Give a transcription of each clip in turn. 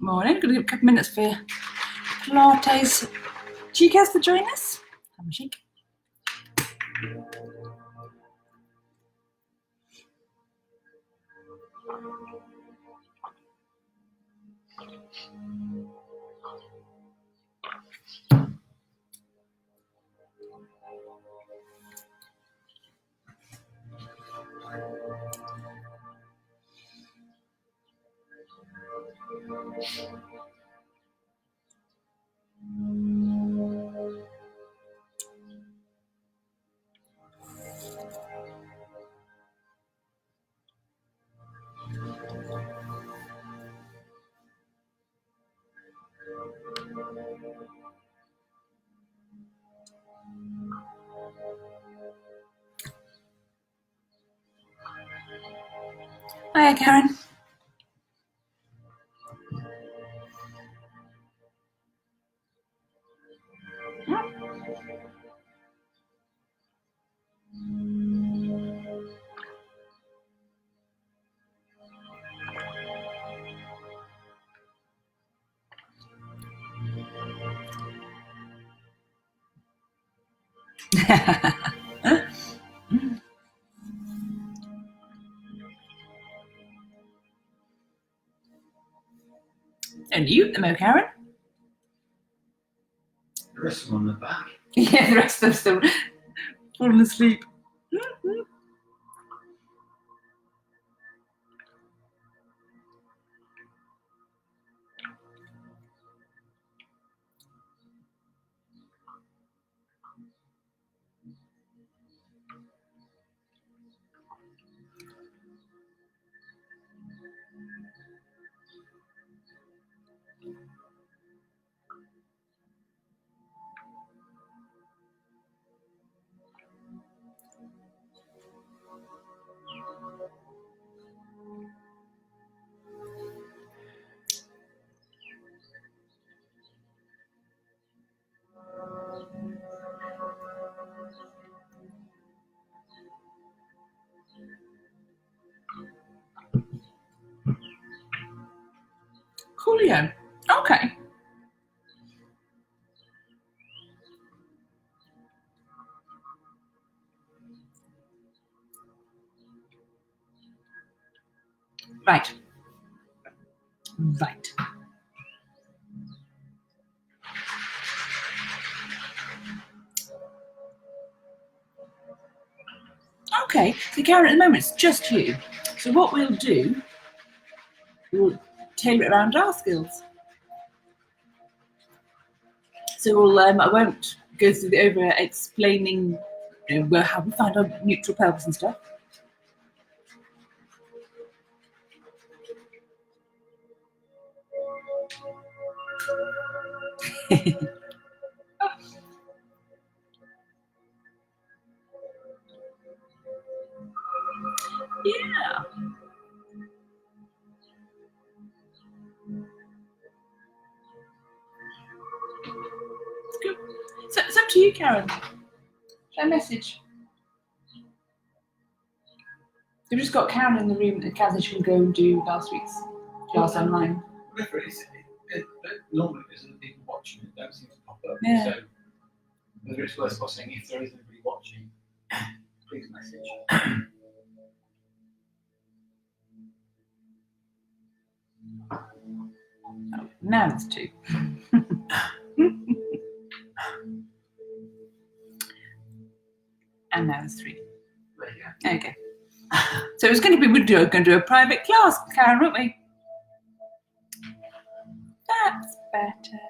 Morning. Going to give a couple of minutes for Pilates cheekers to join us. Have a shake. Hiya, Karen. And you, the Mo, Karen? The rest of them on the back. Yeah, the rest of them still falling asleep. Coolio. Okay. Right. Okay, so Karen, at the moment it's just you. So what we'll do, we'll tailor it around our skills. So we'll, I won't go through the over explaining, how we find our neutral pelvis and stuff. Yeah. Good. So it's up to you, Karen. Share a message. We've just got Karen in the room that Karen can go and do last week's class online. Whatever it is, normally there's other people watching it, don't seem to pop up. Yeah. So whether it's worth saying, if there is anybody watching, please message. Oh, now there's two. And now there's three. There you go. Okay. So it's going to be, we're going to do a private class, Karen, won't we? That's better.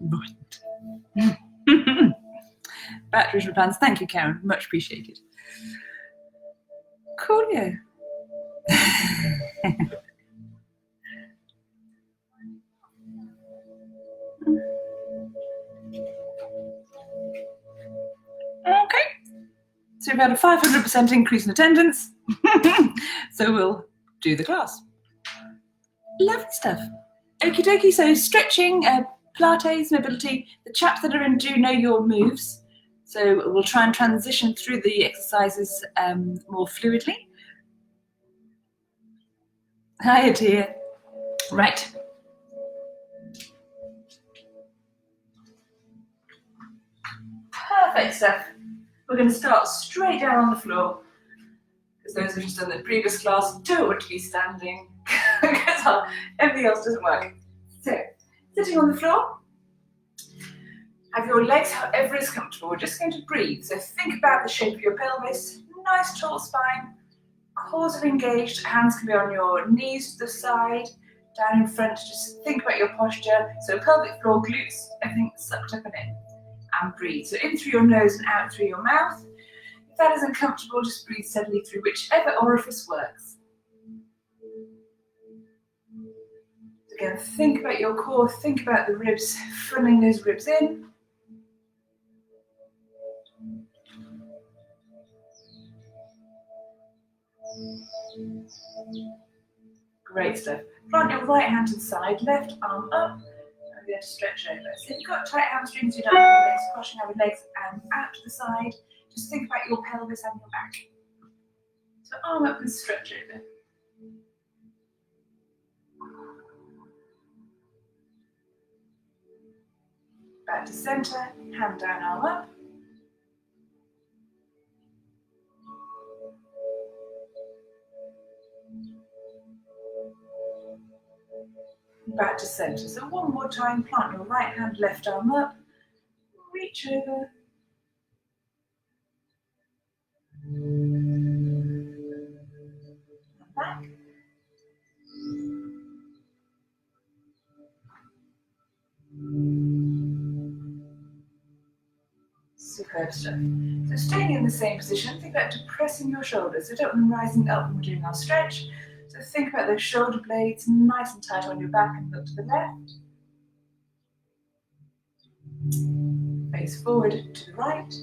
Right. Batteries for plans. Thank you, Karen. Much appreciated. Coolio. Okay. So we've had a 500% increase in attendance. So we'll do the class. Lovely stuff. Okie dokie. So stretching, Pilates, mobility. The chaps that are in do know your moves. So we'll try and transition through the exercises more fluidly. Hiya, dear. Right. Perfect, Steph. We're going to start straight down on the floor. Because those who've just done the previous class don't want to be standing because everything else doesn't work. So, sitting on the floor, have your legs however is comfortable. We're just going to breathe. So think about the shape of your pelvis, nice tall spine, cores are engaged, hands can be on your knees to the side, down in front, just think about your posture. So pelvic floor, glutes, everything sucked up and in. And breathe. So in through your nose and out through your mouth. If that isn't comfortable, just breathe steadily through whichever orifice works. Again, think about your core, think about the ribs, funneling those ribs in. Great stuff. Plant your right hand to the side, left arm up, and we're going to stretch over. So if you've got tight hamstrings, you don't have your legs crossing over legs and out to the side. Just think about your pelvis and your back. So arm up and stretch over. Back to center, hand down, arm up. Back to center. So one more time, plant your right hand, left arm up, reach over. And back. Superb stuff. So staying in the same position, think about depressing your shoulders. We don't want them rising up when we're doing our stretch. So think about those shoulder blades nice and tight on your back and look to the left. Face forward to the right.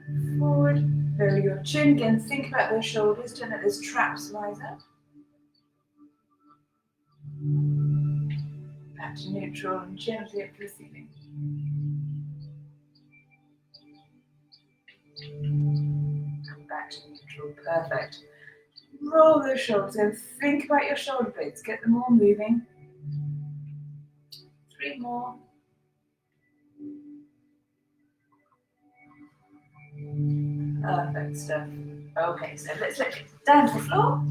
And forward. Lower your chin. Again, think about those shoulders. Don't let those traps rise up. Back to neutral and gently up to the ceiling. And back to neutral. Perfect. Roll those shoulders and think about your shoulder blades. Get them all moving. 3 more. Perfect stuff. Okay, so let's let it down to the floor.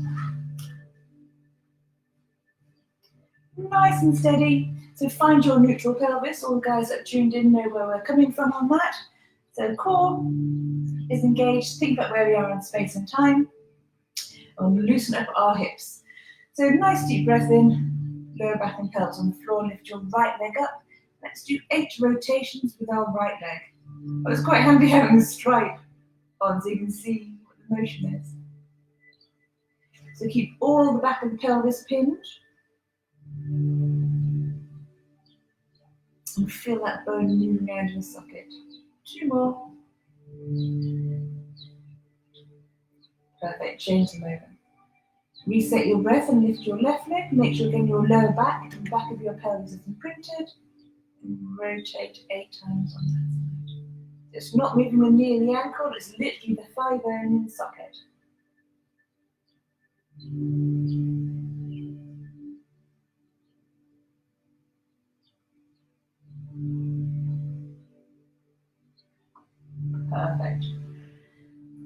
Nice and steady. So find your neutral pelvis. All the guys that tuned in know where we're coming from on that. So core is engaged. Think about where we are in space and time. And loosen up our hips. So nice deep breath in. Lower back and pelvis on the floor. Lift your right leg up. Let's do 8 rotations with our right leg. Well, it's quite handy having the stripe on so you can see what the motion is. So keep all the back of the pelvis pinned. And feel that bone moving around in the socket. 2 more. Perfect, change the moment. Reset your breath and lift your left leg. Make sure again your lower back and back of your pelvis is imprinted. And rotate 8 times on that side. It's not moving the knee and the ankle, it's literally the thigh bone in the socket. Perfect.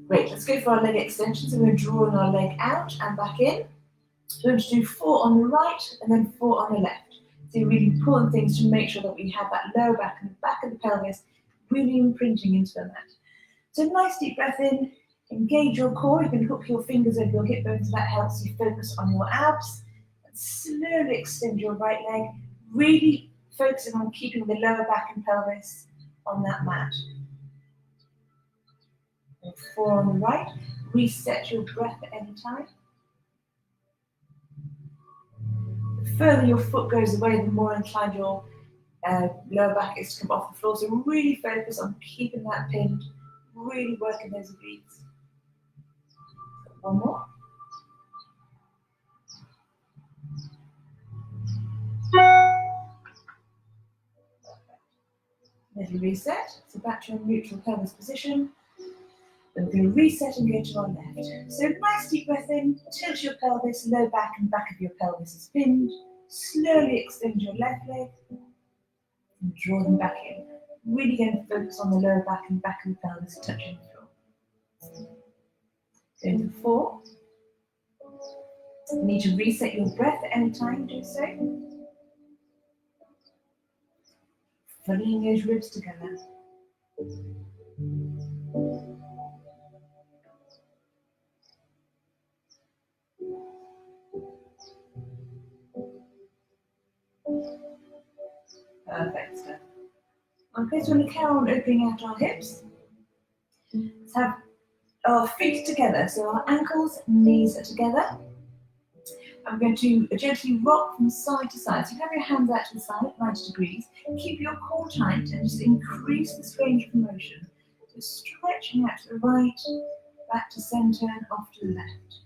Great, let's go for our leg extensions. So we're drawing our leg out and back in. So we're going to do 4 on the right and then 4 on the left. So really important things to make sure that we have that lower back and the back of the pelvis really imprinting into the mat. So nice deep breath in, engage your core. You can hook your fingers over your hip bones, that helps you focus on your abs. And slowly extend your right leg, really focusing on keeping the lower back and pelvis on that mat. And 4 on the right, reset your breath at any time. The further your foot goes away, the more inclined your lower back is to come off the floor. So really focus on keeping that pinned, really working those obliques. 1 more. Little reset. So back to your neutral pelvis position. Then we're going to reset and go to our left. So nice deep breath in, tilt your pelvis, low back and back of your pelvis is pinned. Slowly extend your left leg. And draw them back in. Really going to focus on the lower back and back of the pelvis touching the floor. Go to 4. You need to reset your breath at any time, do so. Funneling those ribs together. Perfect stuff. Okay, so we're going to carry on opening out our hips. Let's have our feet together, so our ankles, knees are together. I'm going to gently rock from side to side. So you have your hands out to the side, 90 degrees. Keep your core tight and just increase the range of motion. So stretching out to the right, back to centre, and off to the left.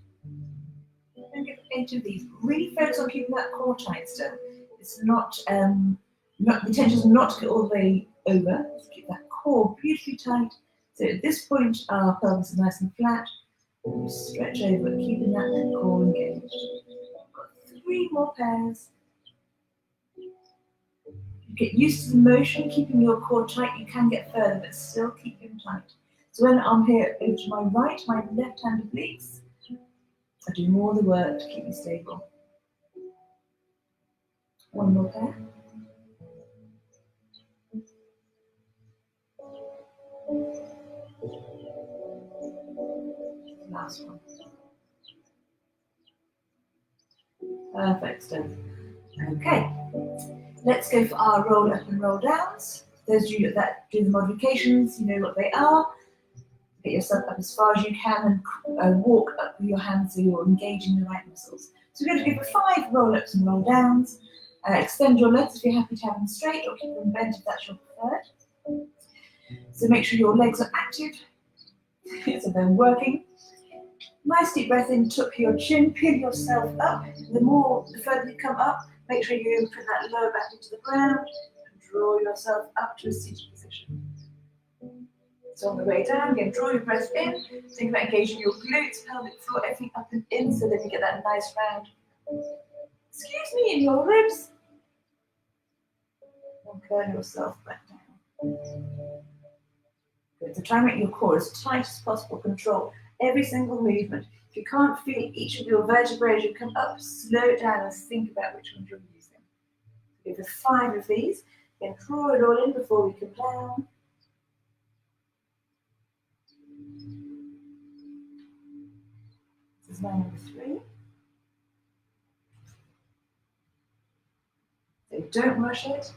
And get 8 of these. Really focus on keeping that core tight still. It's not, the intention is not to get all the way over. Just keep that core beautifully tight. So at this point, our pelvis is nice and flat. We stretch over, keeping that core engaged. Got 3 more pairs. You get used to the motion, keeping your core tight. You can get further, but still keep them tight. So when I'm here over to my right, my left hand obliques, I do more of the work to keep me stable. 1 more pair. Last one. Perfect stuff. Okay, let's go for our roll up and roll downs. Those of you that do the modifications, you know what they are. Get yourself up as far as you can and walk up with your hands so you're engaging the right muscles. So we're going to give it 5 roll ups and roll downs. Extend your legs if you're happy to have them straight, or keep them bent if that's your preferred. So make sure your legs are active, so they're working. Nice deep breath in, tuck your chin, peel yourself up. The further you come up, make sure you put that lower back into the ground and draw yourself up to a seated position. So on the way down, again, draw your breath in, think about engaging your glutes, pelvic floor, everything up and in, so then you get that nice round, excuse me, in your ribs. And curl yourself back down. Good. So try and make your core as tight as possible. Control every single movement. If you can't feel each of your vertebrae as you come up, slow it down and think about which ones you're using. Give us 5 of these. Then draw it all in before we come down. This is my number 3. So don't rush it.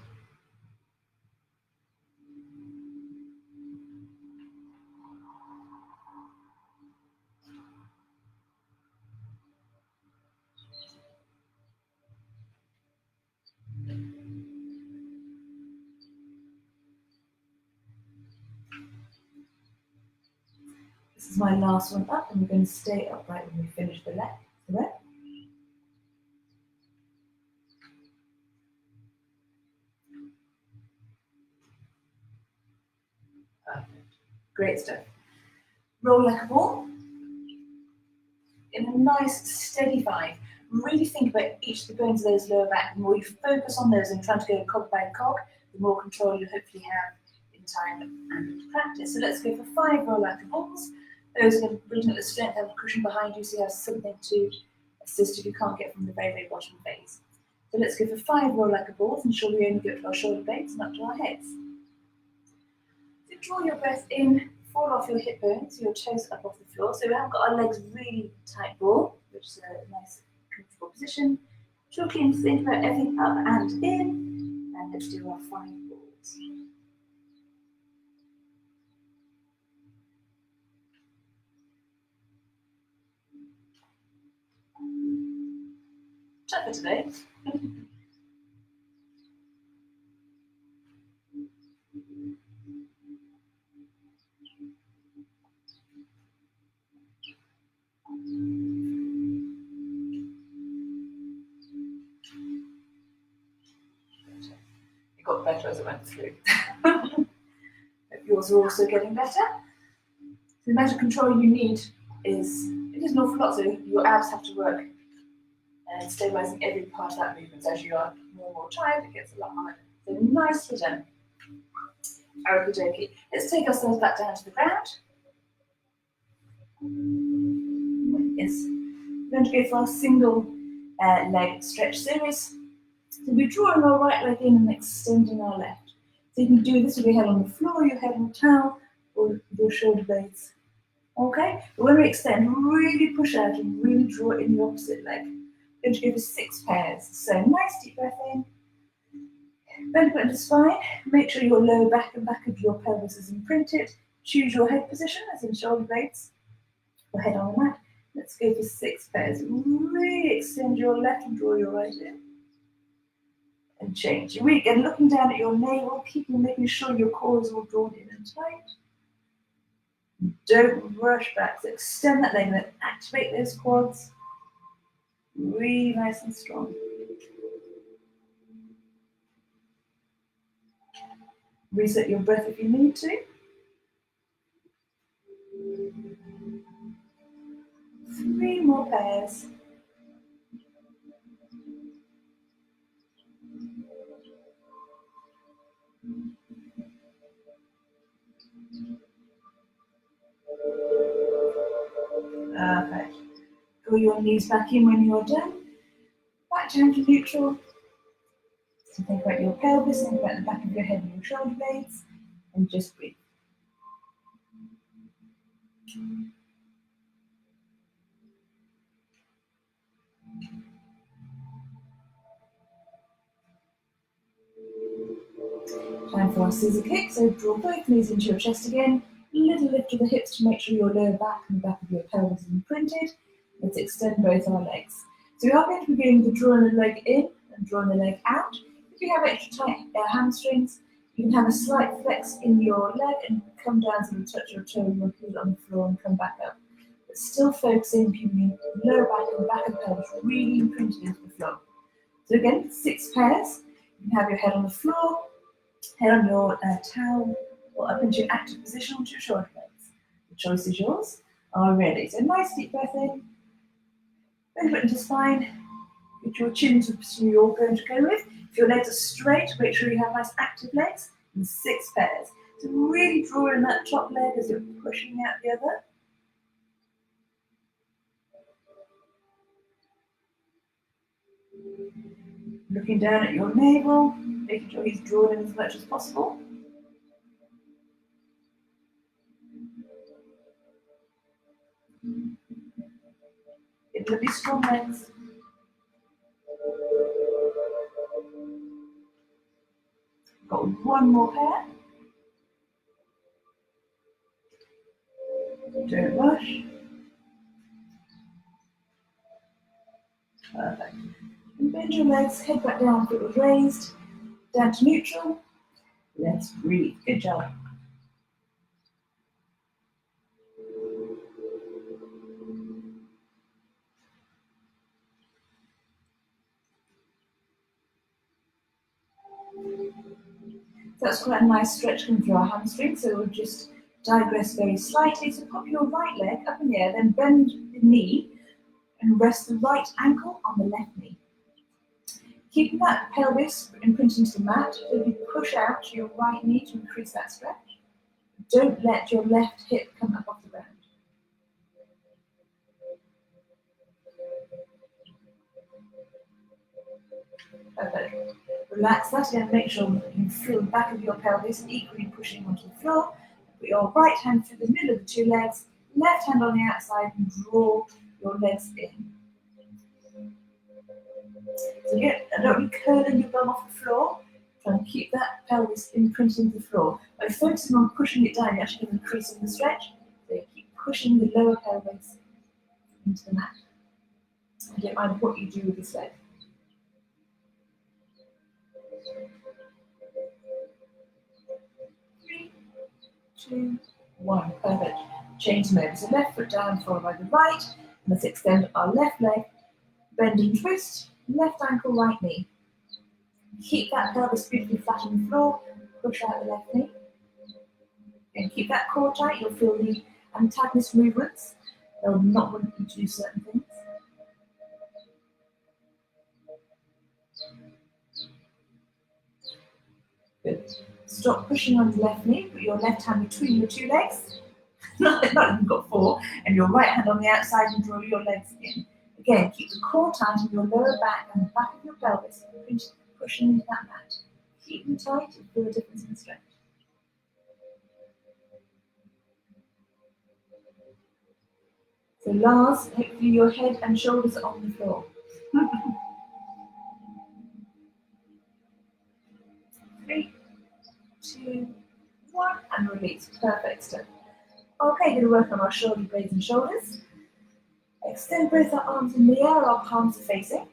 This is my last one up, and we're going to stay upright when we finish the left. Perfect. Great stuff. Roll like a ball in a nice steady 5. Really think about each of the bones of those lower back. The more you focus on those and trying to go cog by cog, the more control you hopefully have in time and practice. So let's go for 5 roll like a balls. Those are going to bring up the strength, have a cushion behind you so you have something to assist if you can't get from the very, very bottom phase. So let's go for 5 roll like a balls, and ensure we only go to our shoulder blades and up to our heads. So draw your breath in, fall off your hip bones, so your toes up off the floor. So we haven't got our legs really tight ball, which is a nice comfortable position. Draw clean, think about everything up and in, and let's do our 5 balls. Tougher today. It got better as it went through. Yours are also getting better. The amount of control you need is an awful lot, so your abs have to work and stabilizing every part of that movement. So as you are more and more tired, it gets a lot harder. So nicely done. Okie dokie. Let's take ourselves back down to the ground. Yes. We're going to go for our single leg stretch series. So we're drawing our right leg in and extending our left. So you can do this with your head on the floor, your head on the towel, or with your shoulder blades. Okay? But when we extend, really push out and really draw it in the opposite leg. We're going to go for 6 pairs. So nice deep breath in. Bend the into spine. Make sure your lower back and back of your pelvis is imprinted. Choose your head position, as in shoulder blades, or head on the mat. Let's go for 6 pairs. Really extend your left and draw your right in. And change your week. And looking down at your navel, making sure your core is all drawn in and tight. Don't rush back. So extend that leg and then activate those quads. Really nice and strong. Reset your breath if you need to. 3 more pairs. Perfect. Draw your knees back in when you're done. Back down to neutral. So think about your pelvis, think about the back of your head and your shoulder blades, and just breathe. Time for our scissor kick, so draw both knees into your chest again. Little lift of the hips to make sure your lower back and the back of your pelvis is imprinted. Let's extend both our legs. So we are going to be doing the drawing the leg in and drawing the leg out. If you have extra tight hamstrings, you can have a slight flex in your leg and come down so you touch your toe and your heel on the floor and come back up. But still focusing, keeping your lower back and the back of the pelvis really imprinted into the floor. So again, 6 pairs. You can have your head on the floor, head on your towel, or up into your active position onto your shoulder blades. The choice is yours. Are ready. So nice deep breath in. Bend it into spine. Get your chin to the position you're going to go with. If your legs are straight, make sure you have nice active legs. And 6 pairs. So really draw in that top leg as you're pushing out the other. Looking down at your navel, making sure he's drawn in as much as possible. Get really strong legs. Got 1 more pair. Don't rush. Perfect. And bend your legs, head back down, foot was raised, down to neutral. Let's breathe. Good job. That's quite a nice stretch coming through our hamstring, so we'll just digress very slightly. So pop your right leg up in the air, then bend the knee and rest the right ankle on the left knee. Keeping that pelvis imprinting to the mat, so you push out your right knee to increase that stretch. Don't let your left hip come up off the ground. Perfect. Relax that and make sure you feel the back of your pelvis equally pushing onto the floor. Put your right hand through the middle of the 2 legs, left hand on the outside, and draw your legs in. So again, I don't be curling your bum off the floor. Try and keep that pelvis imprinting the floor. By focusing on pushing it down, you're actually increasing the stretch. So you keep pushing the lower pelvis into the mat. I don't mind what you do with this leg. 3, 2, 1. Perfect. Change the movement. So left foot down, followed by the right. Let's extend our left leg. Bend and twist. Left ankle, right knee. Keep that pelvis beautifully flat on the floor. Push out the left knee. And keep that core tight. You'll feel the antagonist movements. They'll not want you to do certain things. Good. Stop pushing on your left knee, put your left hand between your two legs. Not that you've got four, and your right hand on the outside and draw your legs in. Again, keep the core tight in your lower back and the back of your pelvis, pushing into that mat. Keep them tight and feel the difference in strength. So last, hopefully your head and shoulders are on the floor. 3, 2, 1, and release. Perfect stuff. Okay, going to work on our shoulder blades and shoulders. Extend both our arms in the air, our palms are facing.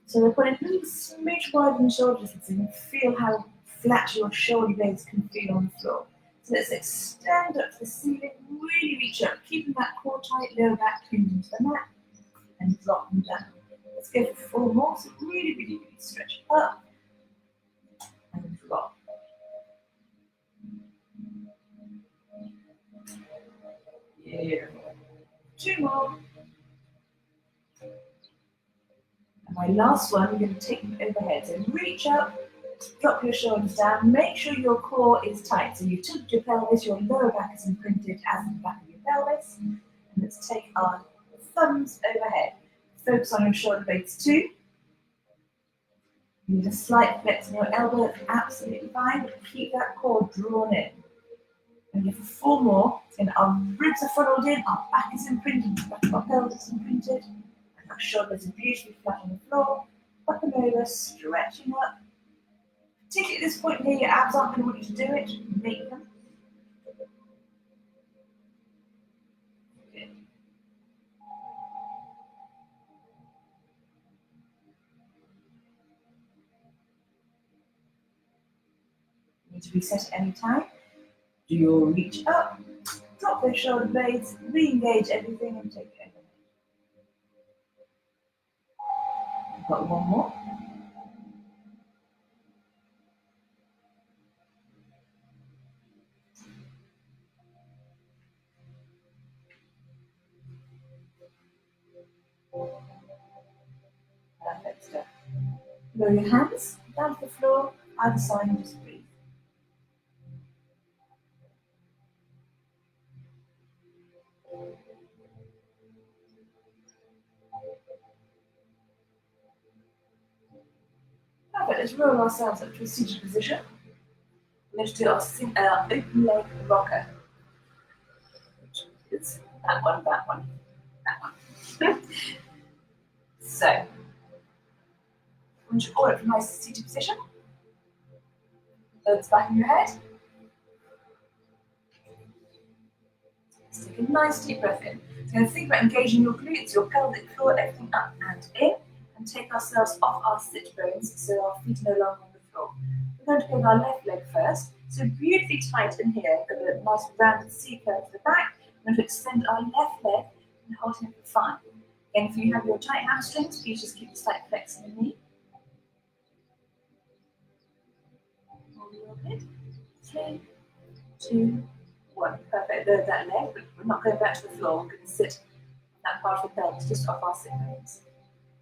So we're putting a little smidge wider than shoulders so you can feel how flat your shoulder blades can feel on the floor. So let's extend up to the ceiling, really reach up, keeping that core tight, lower back pinned into the mat, and drop them down. Let's go for 4 more, so really, really, really stretch up and drop. Beautiful. 2 more. And my last one, we're going to take them overhead. So reach up, drop your shoulders down, make sure your core is tight. So you've tilted your pelvis, your lower back is imprinted as in the back of your pelvis. And let's take our thumbs overhead. Focus on your shoulder blades too. You need a slight flex in your elbow, that's absolutely fine, but keep that core drawn in. And here for 4 more, again, our ribs are funneled in, our back is imprinted, the back of our pelvis is imprinted, and our shoulders are beautifully flat on the floor. Up and over, stretching up. Particularly at this point here, your abs aren't going to want you to do it, make them. Good. You need to reset at any time. Do your reach up, drop those shoulder blades, re-engage everything and take it over. We've got 1 more. Perfect stuff. Lower your hands down to the floor, either side, and just breathe. Perfect. Let's roll ourselves up to a seated position. We're going to do our open leg rocker. It's that one, that one, that one. So, I want you all up to a nice seated position. Legs back in your head. Let's take a nice deep breath in. So you're going to think about engaging your glutes, your pelvic floor, everything up and in, and take ourselves off our sit bones so our feet are no longer on the floor. We're going to go with our left leg first. So beautifully tight in here, got a nice rounded C curve to the back. We're going to extend our left leg and hold it for 5. Again, if you have your tight hamstrings, please just keep the slight flex in the knee. Hold your head. 3, 2, 1. Perfect. Lower that leg, but we're not going back to the floor. We're going to sit on that part of the pelvis just off our sit bones.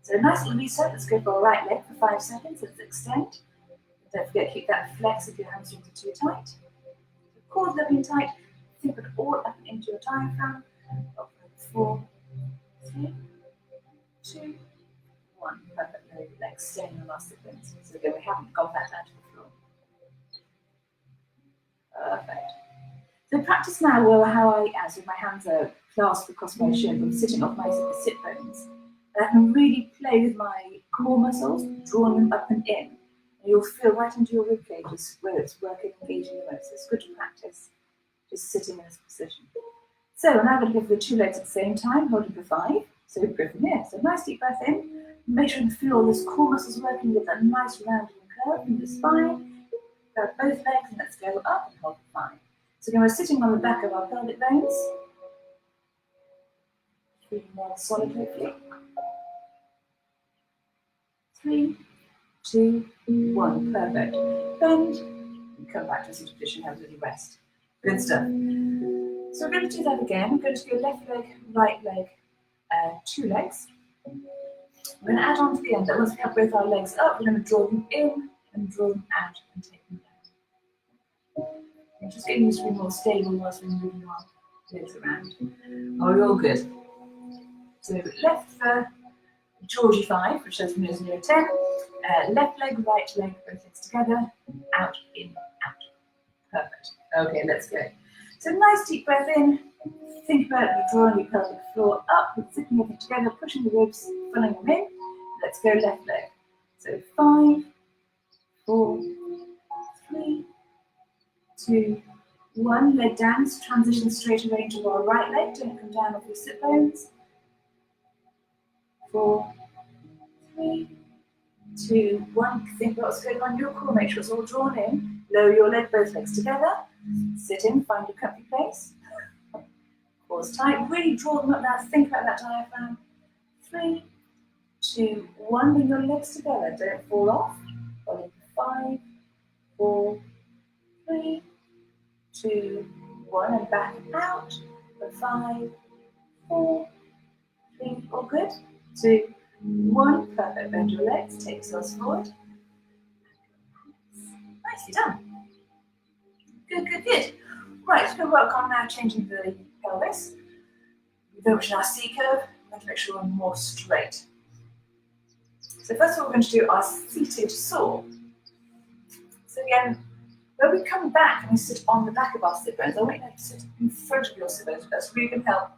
So a nice little reset. Let's go for our right leg for 5 seconds. Let's extend. Don't forget to keep that flex if your hamstrings are too tight. The core's looking tight. Think it all up into your diaphragm. 4, 3, 2, 1. Perfect. Lower the legs, staying on our sit bones. So again, we haven't gone back down to the floor. Perfect. So practice now how I, as with my hands are clasped across my shin, I'm sitting off my sit bones. And I can really play with my core muscles, drawing them up and in. And you'll feel right into your rib cages where it's working, engaging the most. So it's good to practice just sitting in this position. So we're now going to go for the 2 legs at the same time, holding for 5. So we go from here. So nice deep breath in. Make sure you feel this core muscles working with that nice rounding curve in the spine. Grab both legs and let's go up and hold for 5. So again, we're sitting on the back of our pelvic bones. Feeling more solid, hopefully. 3, 2, 1. Perfect. Bend. And come back to a seated position, have a little rest. Good stuff. So we're going to do that again. We're going to go left leg, right leg, 2 legs. We're going to add on to the end. Once we have both our legs up, we're going to draw them in and draw them out and take them down. And just getting used to be more stable whilst we're moving our legs around. Are we all good? So left for Georgie 5, which says nose near 10. Left leg, right leg, both legs together. Out, in, out. Perfect. Okay, let's go. So nice deep breath in. Think about drawing your pelvic floor up, zipping everything together, pushing the ribs, filling them in. Let's go left leg. So 5, 4, 3, 2, 1. Leg down. Transition straight away into our right leg. Don't come down off your sit bones. 4, 3, 2, 1. Think about what's going on in your core. Make sure it's all drawn in. Lower your leg, both legs together. Sit in, find your comfy place. Pause tight. Really draw them up now. Think about that diaphragm. 3, 2, 1. Bring your legs together. Don't fall off. Volume 5, 4, 3, 2, 1. And back out. For 5, 4, 3. All good. 2, 1. Perfect. Bend your legs. Take yourselves forward. Nicely done. Good, good, good. Right, we're going to work on now changing the pelvis. We're going to our C curve. Let's make sure we're more straight. So first of all, we're going to do our seated saw. So again, when we come back and we sit on the back of our sit bones, I want you to sit in front of your sit bones. That's really going to help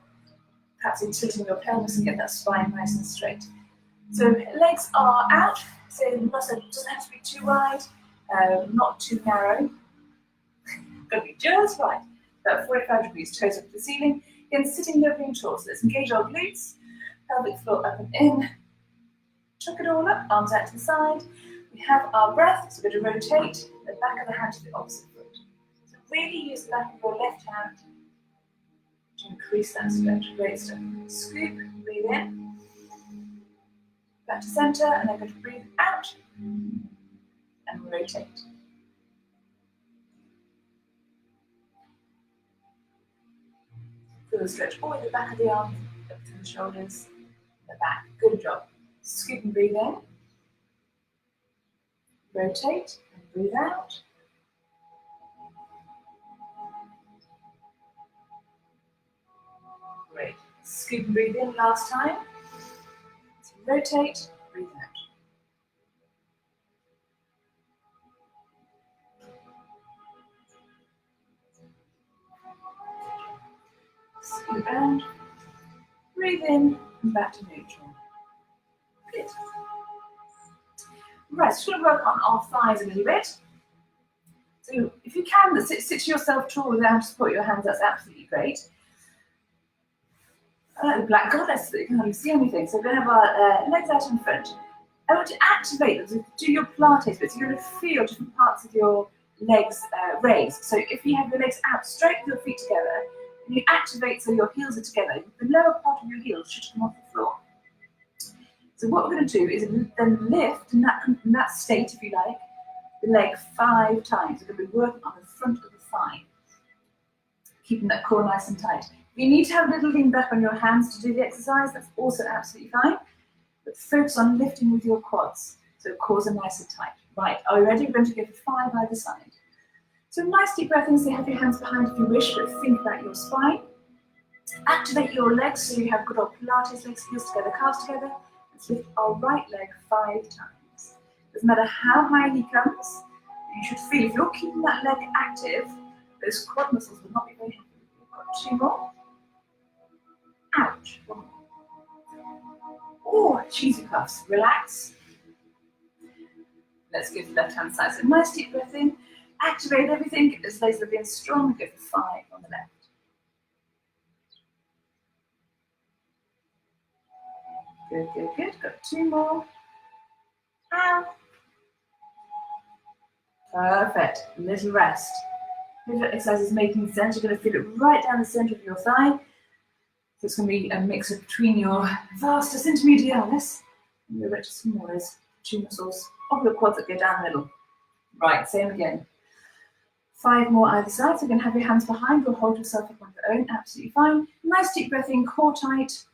perhaps in tilting your pelvis and get that spine nice and straight. So legs are out. So the muscle doesn't have to be too wide, not too narrow. Got to be just right. About 45 degrees, toes up to the ceiling. Again, sitting lovely and tall. So let's engage our glutes, pelvic floor up and in. Chuck it all up, arms out to the side. We have our breath, so we're going to rotate the back of the hand to the opposite foot. So really use the back of your left hand to increase that stretch. Great stuff. Scoop, breathe in. Back to center, and then going to breathe out and rotate. Feel the stretch all in the back of the arms, up to the shoulders, the back. Good job. Scoop and breathe in. Rotate and breathe out. Great. Scoop and breathe in last time. So rotate, breathe out. Scoop and breathe in and back to neutral. Good. Right, so we're going to work on our thighs a little bit. So if you can, sit yourself tall without support your hands, that's absolutely great. I like the black goddess that you can hardly see anything. So we're going to have our legs out in front. I want to activate them, so do your Pilates bits. You're going to feel different parts of your legs raised. So if you have your legs out straight with your feet together, and you activate so your heels are together, the lower part of your heels should come off the floor. So what we're going to do is then lift in that state, if you like, the leg 5 times. We're going to be working on the front of the thigh, keeping that core nice and tight. If you need to have a little lean back on your hands to do the exercise, that's also absolutely fine. But focus on lifting with your quads, so cores are nice and tight. Right, are you ready? We're going to go for 5 either side. So nice deep breath in, so have your hands behind if you wish, but think about your spine. Activate your legs so you have good old Pilates legs, heels together, calves together. Let's lift our right leg 5 times. Doesn't matter how high he comes, you should feel, if you're keeping that leg active, those quad muscles will not be very heavy. We've got 2 more. Ouch. 1 more. Oh, cheesy puffs. Relax. Let's go to the left hand side. So nice deep breath in. Activate everything. Get those legs looking strong. Go for 5 on the left. Good, good, good. Got 2 more. Ow. Perfect. Little rest. If that exercise is making sense, you're going to feel it right down the center of your thigh. So it's going to be a mix between your vastus intermedialis and your rectus femoris, 2 muscles of your quads that go down the middle. Right, same again. 5 more either side. So you're going to have your hands behind or hold yourself up on your own. Absolutely fine. Nice deep breath in, core tight.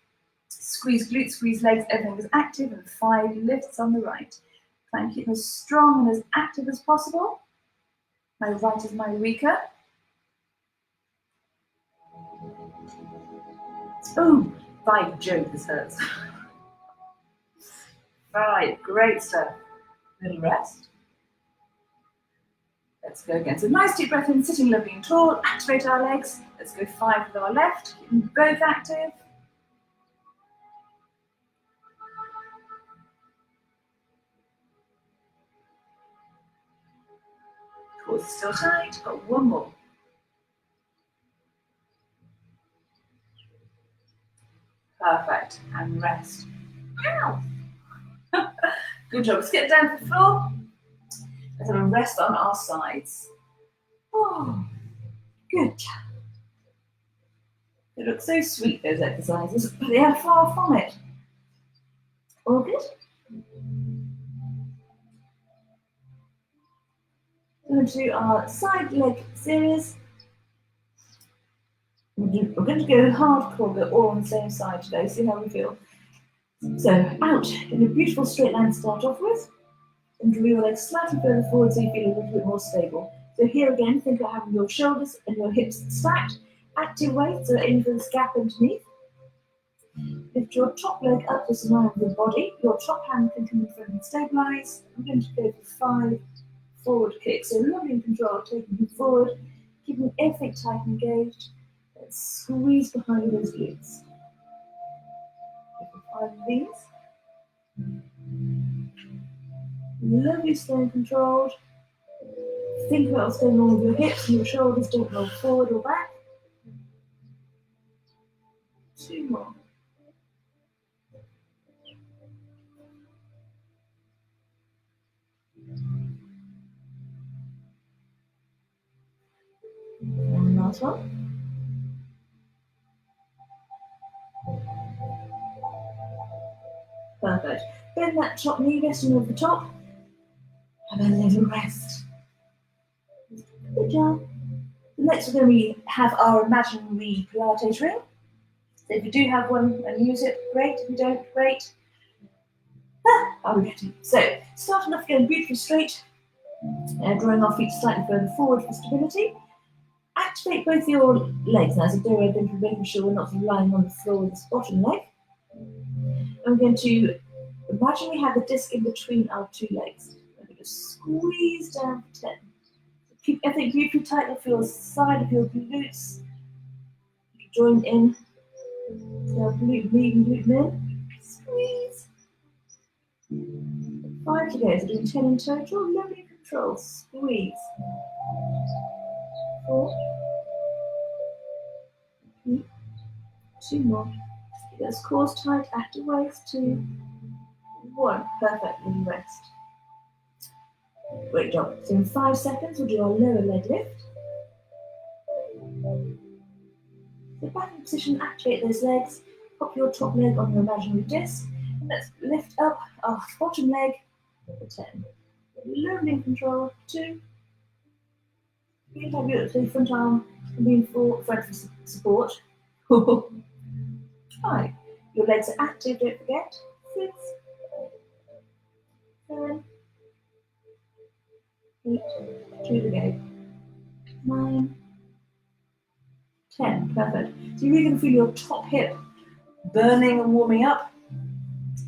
Squeeze glutes, squeeze legs, everything is active, and 5 lifts on the right. Try and keep them as strong and as active as possible. My right is my weaker. Oh, by Jove, this hurts. 5, great stuff. Little rest. Let's go again. So nice deep breath in, sitting lovely and tall. Activate our legs. Let's go 5 with our left. Keep them both active. Core is still tight. Got one more. Perfect. And rest. Ow! Good job. Let's get down to the floor. Let's have a rest on our sides. Oh, good. They look so sweet, those exercises, but they are far from it. All good? We're going to do our side leg series. We're going to go hardcore, but all on the same side today. See how we feel. So, out in a beautiful straight line to start off with. And draw your legs slightly further forward so you feel a little bit more stable. So here again, think about having your shoulders and your hips stacked. Active weight, so aim for this gap underneath. Lift your top leg up to align with your body. Your top hand can come in front and stabilise. I'm going to go for 5 forward kicks. So lovely and controlled, taking them forward, keeping everything tight and engaged. Let's squeeze behind those glutes. Go for 5 of these. Lovely, slow and controlled. Think about what's going on with your hips and your shoulders. Don't roll forward or back. 2 more. And last one. Perfect. Bend that top knee, resting over the top. Have a little rest. Good job. Next we're going to have our imaginary Pilates ring. So if you do have one and use it, great. If you don't, great. I'll get it. So starting off going beautifully straight, drawing our feet slightly further forward for stability. Activate both your legs now, so do open for making sure we're not lying on the floor with this bottom leg. I'm going to imagine we have a disc in between our 2 legs. I'm going to squeeze down for 10. Keep everything beautifully tight up your side of your glutes. Join in. So glute lead and glute mid. Squeeze. 5 to go, so doing 10 in total. Lovely control. Squeeze. 4. 3. 2 more. Keep those cores tight. Active waist. 2. 1. Perfect. And rest. Great job. So in 5 seconds, we'll do our lower leg lift. So back in position, activate those legs. Pop your top leg on your imaginary disc. And let's lift up our bottom leg for 10. Lovely in control. 2. 3. Have your front arm being for front for support. 5. Your legs are active, don't forget. 6. 7. 8. 2 to go. 9. 10. Perfect. So you're really going to feel your top hip burning and warming up.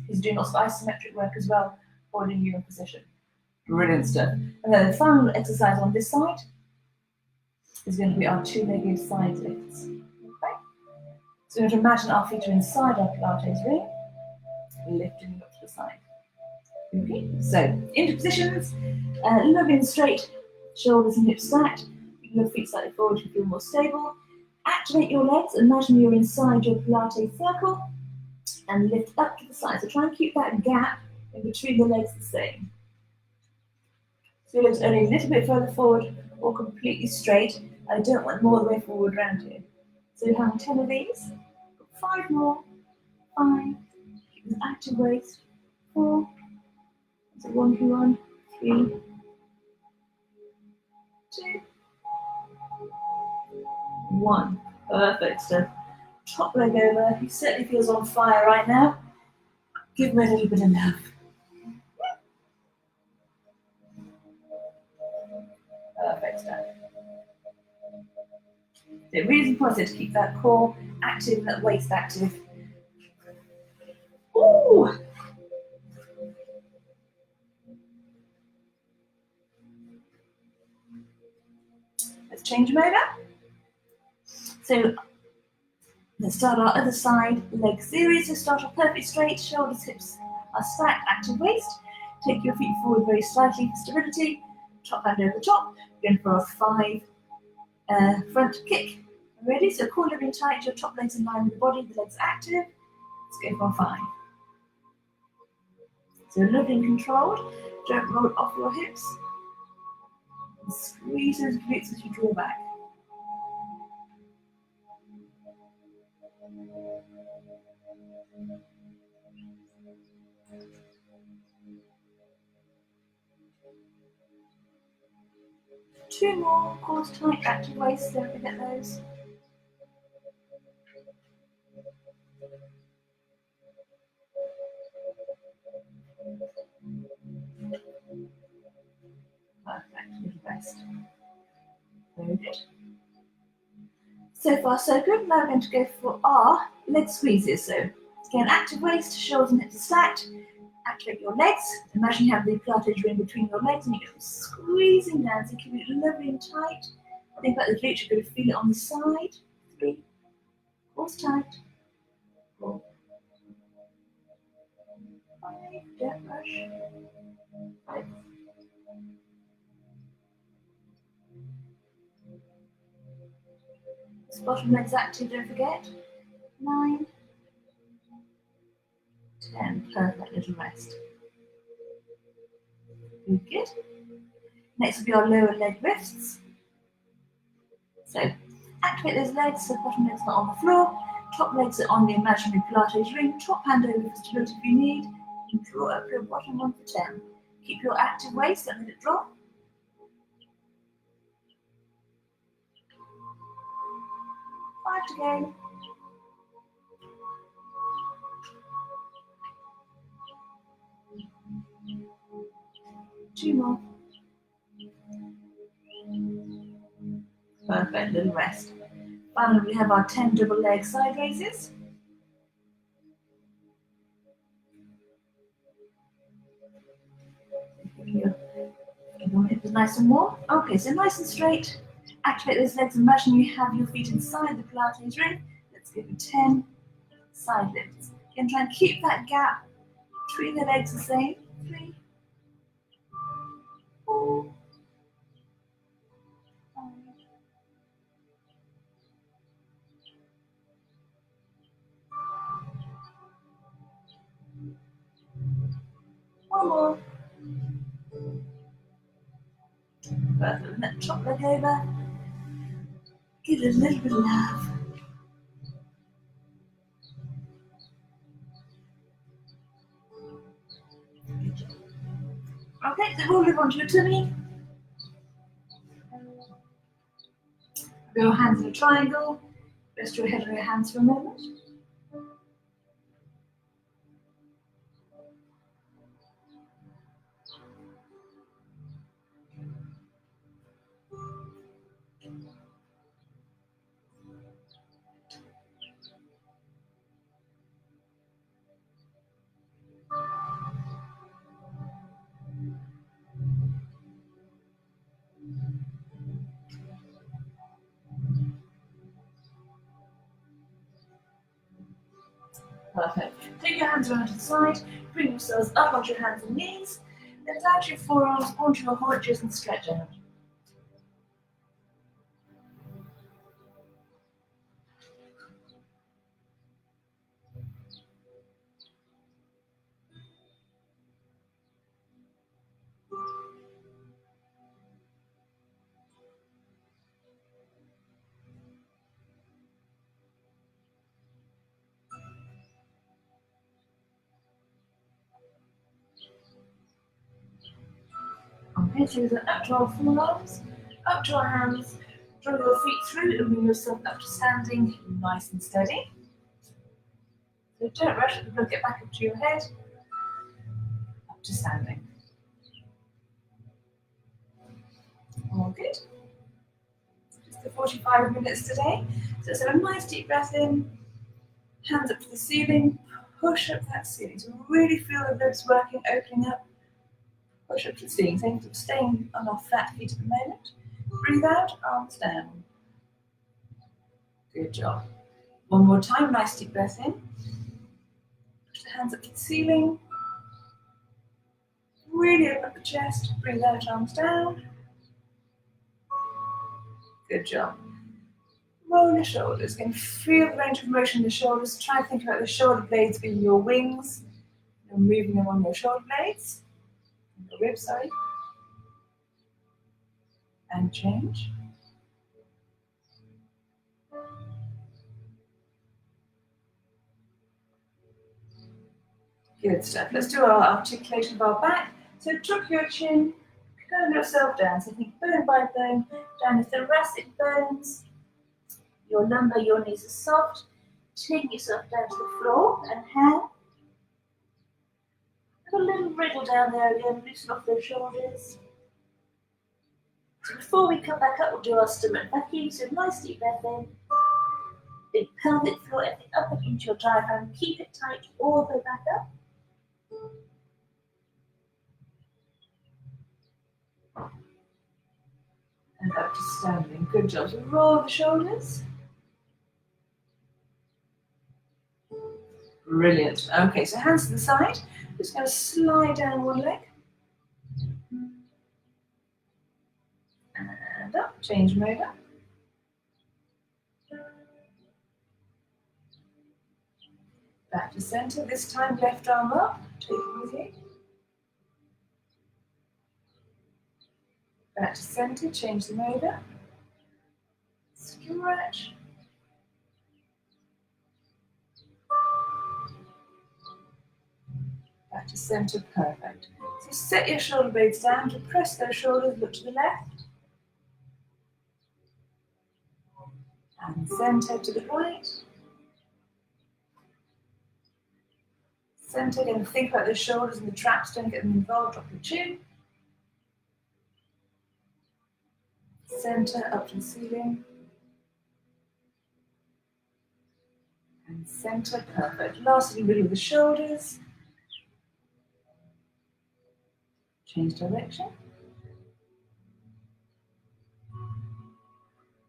He's doing lots of isometric work as well, holding you in position. Brilliant stuff. And then the final exercise on this side is going to be our 2-legged side lifts. Okay? So we're going to imagine our feet are inside our Pilates ring, lifting up to the side. Okay, so into positions, lovely and straight, shoulders and hips stacked. Your feet slightly forward to feel more stable. Activate your legs, imagine you're inside your Pilates circle, and lift up to the side. So try and keep that gap in between the legs the same. So your legs only a little bit further forward or completely straight. I don't want more the way forward round here. So you're having 10 of these. 5 more. 5. Keep this active waist. 4. So 1 for 1. 3. 2. 1. Perfect stuff. Top leg over. He certainly feels on fire right now. Give him a little bit of love. Perfect stuff. So it really is important to keep that core active, that waist active. Ooh! Let's change them over. So let's start our other side leg series. So start off perfectly straight, shoulders, hips are stacked, active waist. Take your feet forward very slightly for stability. Top hand over the top. Going for a 5 front kick. Ready? So core living tight, your top legs in line with the body, the legs active. Let's go for 5. So lovely and controlled. Don't roll off your hips. And squeeze those glutes as you draw back. Two more, core tight, active waist, don't forget those. Perfect, little rest. Very good. So far so good. Now we're going to go for our leg squeezes. So again, active waist, shoulders and hips are stacked. Activate your legs. Imagine you have the Pilates ring between your legs and you're squeezing down. So keep it lovely and tight. Think about the glutes, you're going to feel it on the side. 3, core tight. 4, 5, don't rush. 5. Bottom legs active, don't forget. 9, 10. Perfect, little rest. Good. Next will be our lower leg lifts. So activate those legs so the bottom leg's not on the floor. Top legs are on the imaginary Pilates ring. Top hand over for stability if you need. And draw up your bottom one for 10. Keep your active waist, don't let it drop. 5 to go. 2 more. Perfect, little rest. Finally, we have our 10 double leg side raises. Nice and warm. Okay, so nice and straight. Activate those legs. Imagine you have your feet inside the Pilates ring. Let's give it 10 side lifts. Again, try and keep that gap between the legs the same. 3, 4, 5. One more. Perfect. Let the top leg over. Give it a little bit of love. Okay, so roll it onto your tummy. Your hands in a triangle. Rest your head on your hands for a moment. Perfect. Take your hands around to the side, bring yourselves up onto your hands and knees, then down to your forearms, onto your haunches and stretch out. Okay, so we're up to our forearms, up to our hands, draw your feet through and bring yourself up to standing, nice and steady. So don't rush, look it back up to your head, up to standing. All good. Just the 45 minutes today. So let's have a nice deep breath in, hands up to the ceiling, push up that ceiling. So really feel the ribs working, opening up, push up to the ceiling. So staying on our flat feet at the moment. Breathe out, arms down. Good job. One more time, nice deep breath in. Push the hands up to the ceiling. Really open up the chest, breathe out, arms down. Good job. Roll your shoulders. Again, feel the range of motion in the shoulders. Try to think about the shoulder blades being your wings. You're moving them on your shoulder blades. Your ribs, sorry. And change. Good stuff. Let's do our articulation of our back. So tuck your chin, curl yourself down. So think bone by bone, down the thoracic bones. Your lumbar, your knees are soft. Take yourself down to the floor and hand. Have a little wriggle down there again, loosen off those shoulders. So before we come back up, we'll do our stomach vacuum. So nice deep breath in. Big pelvic floor, everything up and into your diaphragm. Keep it tight all the way back up. And up to standing. Good job. So roll the shoulders. Brilliant. Okay, so hands to the side. Just going to slide down one leg. And up. Change them over. Back to center. This time left arm up. Take it with you. Back to center. Change them over. Stretch. Back to center, perfect. So set your shoulder blades down, depress those shoulders, look to the left. And center to the right. Center, again, think about the shoulders and the traps, don't get them involved, drop your chin. Center, up to the ceiling. And center, perfect. Lastly, middle of the shoulders. Change direction.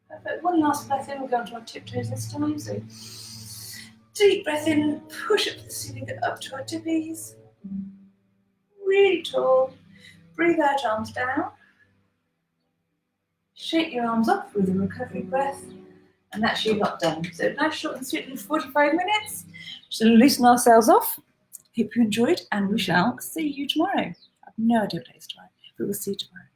Perfect. One last breath in, we'll go onto our tiptoes this time. So deep breath in, push up to the ceiling, get up to our tippies. Really tall. Breathe out, arms down. Shake your arms off with a recovery breath. And that's you lot done. So nice, short and sweet in 45 minutes. Just loosen ourselves off. Hope you enjoyed, and we shall see you tomorrow. I have no idea what day it is tomorrow, but we'll see you tomorrow.